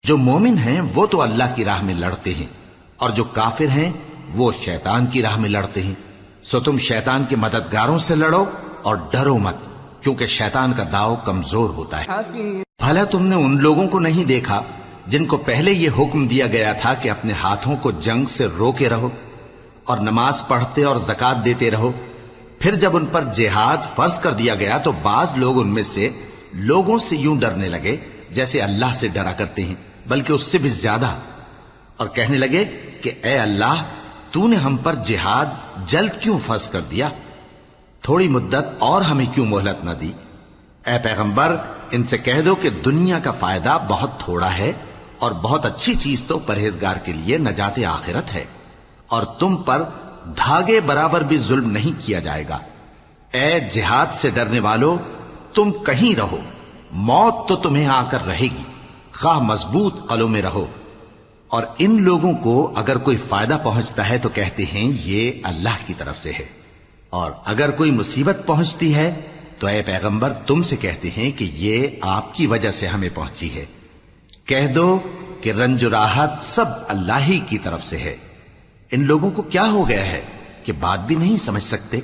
جو مومن ہیں وہ تو اللہ کی راہ میں لڑتے ہیں، اور جو کافر ہیں وہ شیطان کی راہ میں لڑتے ہیں۔ سو تم شیطان کے مددگاروں سے لڑو اور ڈرو مت، کیونکہ شیطان کا داؤ کمزور ہوتا ہے۔ بھلا تم نے ان لوگوں کو نہیں دیکھا جن کو پہلے یہ حکم دیا گیا تھا کہ اپنے ہاتھوں کو جنگ سے روکے رہو اور نماز پڑھتے اور زکوٰۃ دیتے رہو؟ پھر جب ان پر جہاد فرض کر دیا گیا تو بعض لوگ ان میں سے لوگوں سے یوں ڈرنے لگے جیسے اللہ سے ڈرا کرتے ہیں، بلکہ اس سے بھی زیادہ، اور کہنے لگے کہ اے اللہ، تو نے ہم پر جہاد جلد کیوں فرض کر دیا؟ تھوڑی مدت اور ہمیں کیوں مہلت نہ دی؟ اے پیغمبر، ان سے کہہ دو کہ دنیا کا فائدہ بہت تھوڑا ہے، اور بہت اچھی چیز تو پرہیزگار کے لیے نجات آخرت ہے، اور تم پر دھاگے برابر بھی ظلم نہیں کیا جائے گا۔ اے جہاد سے ڈرنے والو، تم کہیں رہو، موت تو تمہیں آ کر رہے گی، خواہ مضبوط قلعوں میں رہو۔ اور ان لوگوں کو اگر کوئی فائدہ پہنچتا ہے تو کہتے ہیں یہ اللہ کی طرف سے ہے، اور اگر کوئی مصیبت پہنچتی ہے تو اے پیغمبر تم سے کہتے ہیں کہ یہ آپ کی وجہ سے ہمیں پہنچی ہے۔ کہہ دو کہ رنج و راحت سب اللہ ہی کی طرف سے ہے۔ ان لوگوں کو کیا ہو گیا ہے کہ بات بھی نہیں سمجھ سکتے؟